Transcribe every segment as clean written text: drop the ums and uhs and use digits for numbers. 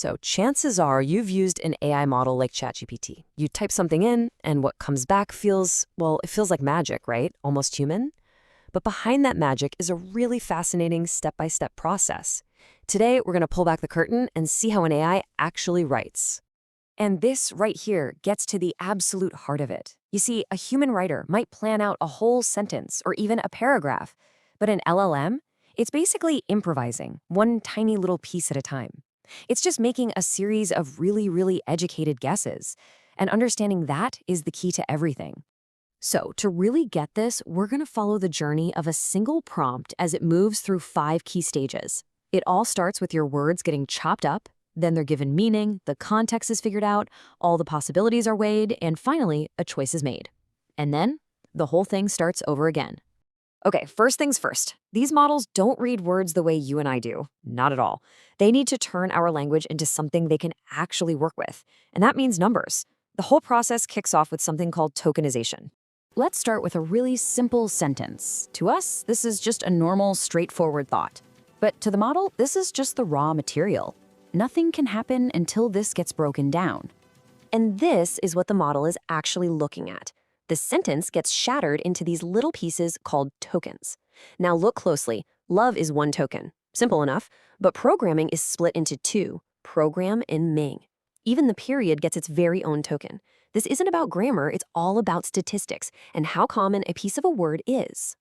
So chances are you've used an AI model like ChatGPT. You type something in, and what comes back feels, well, it feels like magic, right? Almost human. But behind that magic is a really fascinating step-by-step process. Today, we're going to pull back the curtain and see how an AI actually writes. And this right here gets to the absolute heart of it. You see, a human writer might plan out a whole sentence or even a paragraph, but an LLM, it's basically improvising, one tiny little piece at a time. It's just making a series of really educated guesses, and understanding that is the key to everything. So, to really get this, we're going to follow the journey of a single prompt as it moves through 5 key stages. It all starts with your words getting chopped up, then they're given meaning, the context is figured out, all the possibilities are weighed, and finally, a choice is made. And then, the whole thing starts over again. Okay, first things first. These models don't read words the way you and I do. Not at all. They need to turn our language into something they can actually work with, and that means numbers. The whole process kicks off with something called tokenization. Let's start with a really simple sentence. To us, this is just a normal, straightforward thought. But to the model, this is just the raw material. Nothing can happen until this gets broken down. And this is what the model is actually looking at. The sentence gets shattered into these little pieces called tokens. Now look closely. Love is one token. Simple enough, but programming is split into 2, program and Ming. Even the period gets its very own token. This isn't about grammar, it's all about statistics and how common a piece of a word is.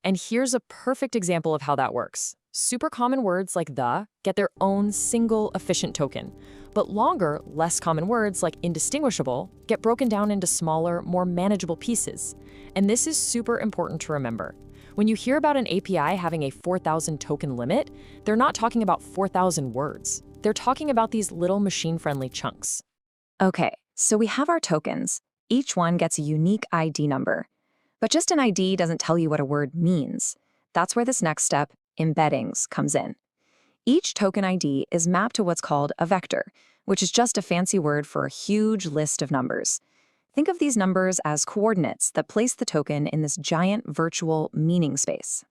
And here's a perfect example of how that works. Super common words like the get their own single efficient token, but longer, less common words like indistinguishable get broken down into smaller, more manageable pieces. And this is super important to remember. When you hear about an API having a 4,000 token limit, they're not talking about 4,000 words. They're talking about these little machine-friendly chunks. Okay, so we have our tokens. Each one gets a unique ID number. But just an ID doesn't tell you what a word means. That's where this next step, embeddings, comes in. Each token ID is mapped to what's called a vector, which is just a fancy word for a huge list of numbers. Think of these numbers as coordinates that place the token in this giant virtual meaning space.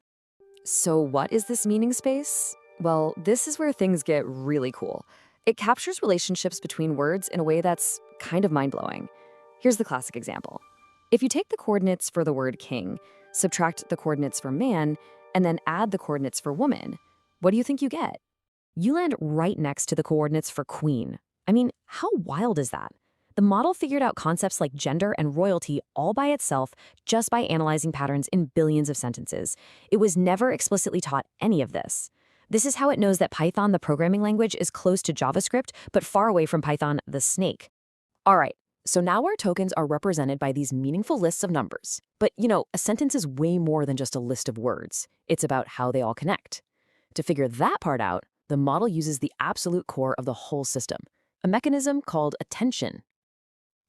So what is this meaning space? Well, this is where things get really cool. It captures relationships between words in a way that's kind of mind-blowing. Here's the classic example. If you take the coordinates for the word king, subtract the coordinates for man, and then add the coordinates for woman, what do you think you get? You land right next to the coordinates for queen. I mean, how wild is that? The model figured out concepts like gender and royalty all by itself just by analyzing patterns in billions of sentences. It was never explicitly taught any of this. This is how it knows that Python, the programming language, is close to JavaScript, but far away from Python, the snake. All right, so now our tokens are represented by these meaningful lists of numbers. But, a sentence is way more than just a list of words. It's about how they all connect. To figure that part out, the model uses the absolute core of the whole system, a mechanism called attention.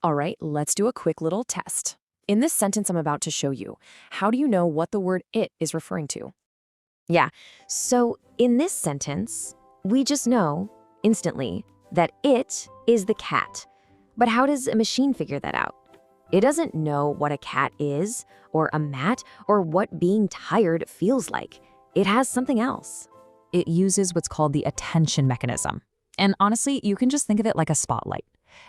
All right, let's do a quick little test. In this sentence I'm about to show you, how do you know what the word it is referring to? Yeah, so in this sentence, we just know, instantly, that it is the cat. But how does a machine figure that out? It doesn't know what a cat is, or a mat, or what being tired feels like. It has something else. It uses what's called the attention mechanism. And honestly, you can just think of it like a spotlight.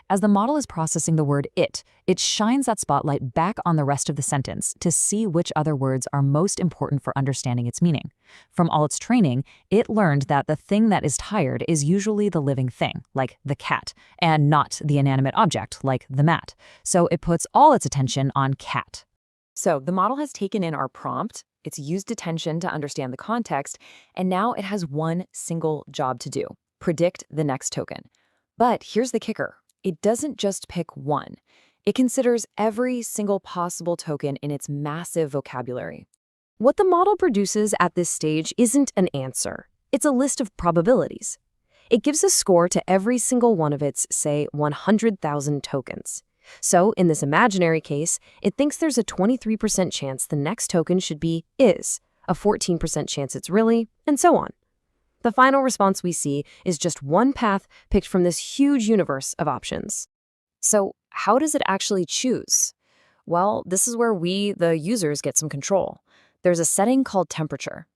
As the model is processing the word it shines that spotlight back on the rest of the sentence to see which other words are most important for understanding its meaning. From all its training, it learned that the thing that is tired is usually the living thing, like the cat, and not the inanimate object, like the mat. So it puts all its attention on cat. So the model has taken in our prompt, it's used attention to understand the context, and now it has one single job to do: predict the next token. But here's the kicker. It doesn't just pick one. It considers every single possible token in its massive vocabulary. What the model produces at this stage isn't an answer. It's a list of probabilities. It gives a score to every single one of its, say, 100,000 tokens. So, in this imaginary case, it thinks there's a 23% chance the next token should be is, a 14% chance it's really, and so on. The final response we see is just one path picked from this huge universe of options. So how does it actually choose? Well, this is where we, the users, get some control. There's a setting called temperature.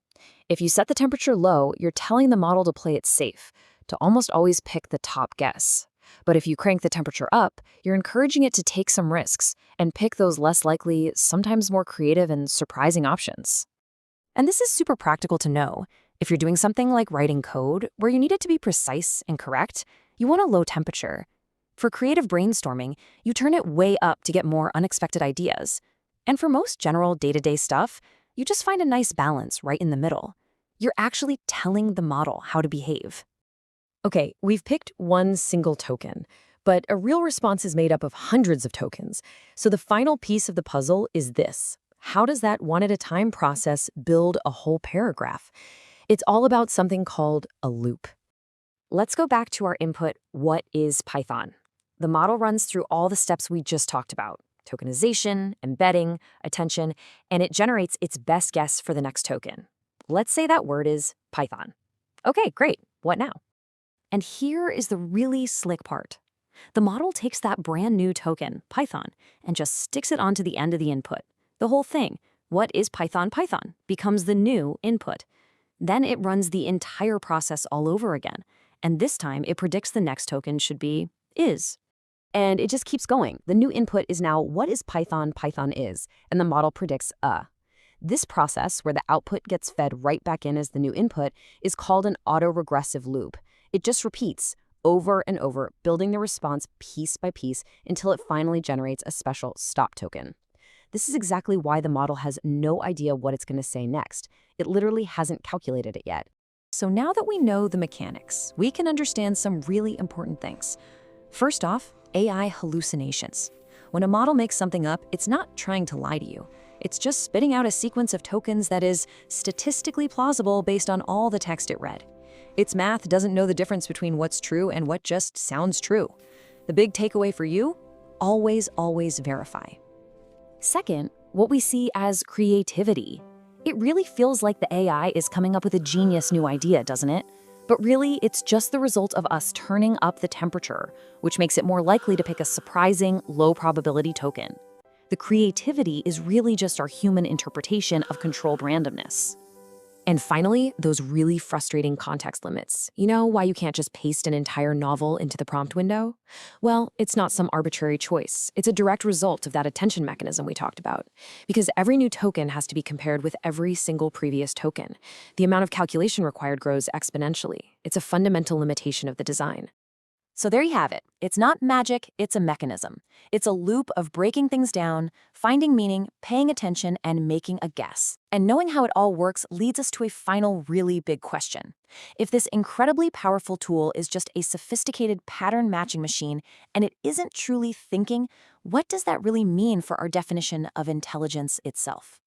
If you set the temperature low, you're telling the model to play it safe, to almost always pick the top guess. But if you crank the temperature up, you're encouraging it to take some risks and pick those less likely, sometimes more creative and surprising options. And this is super practical to know. If you're doing something like writing code, where you need it to be precise and correct, you want a low temperature. For creative brainstorming, you turn it way up to get more unexpected ideas. And for most general day-to-day stuff, you just find a nice balance right in the middle. You're actually telling the model how to behave. Okay, we've picked one single token, but a real response is made up of hundreds of tokens. So the final piece of the puzzle is this. How does that one-at-a-time process build a whole paragraph? It's all about something called a loop. Let's go back to our input, what is Python? The model runs through all the steps we just talked about, tokenization, embedding, attention, and it generates its best guess for the next token. Let's say that word is Python. Okay, great. What now? And here is the really slick part. The model takes that brand new token, Python, and just sticks it onto the end of the input. The whole thing, what is Python, becomes the new input. Then it runs the entire process all over again. And this time it predicts the next token should be is. And it just keeps going. The new input is now what is Python is, and the model predicts This process, where the output gets fed right back in as the new input, is called an autoregressive loop. It just repeats over and over, building the response piece by piece until it finally generates a special stop token. This is exactly why the model has no idea what it's going to say next. It literally hasn't calculated it yet. So now that we know the mechanics, we can understand some really important things. First off, AI hallucinations. When a model makes something up, it's not trying to lie to you. It's just spitting out a sequence of tokens that is statistically plausible based on all the text it read. Its math doesn't know the difference between what's true and what just sounds true. The big takeaway for you? Always, always verify. Second, what we see as creativity. It really feels like the AI is coming up with a genius new idea, doesn't it? But really, it's just the result of us turning up the temperature, which makes it more likely to pick a surprising, low-probability token. The creativity is really just our human interpretation of controlled randomness. And finally, those really frustrating context limits. You know why you can't just paste an entire novel into the prompt window? Well, it's not some arbitrary choice. It's a direct result of that attention mechanism we talked about. Because every new token has to be compared with every single previous token. The amount of calculation required grows exponentially. It's a fundamental limitation of the design. So there you have it. It's not magic, it's a mechanism. It's a loop of breaking things down, finding meaning, paying attention, and making a guess. And knowing how it all works leads us to a final really big question. If this incredibly powerful tool is just a sophisticated pattern matching machine and it isn't truly thinking, what does that really mean for our definition of intelligence itself?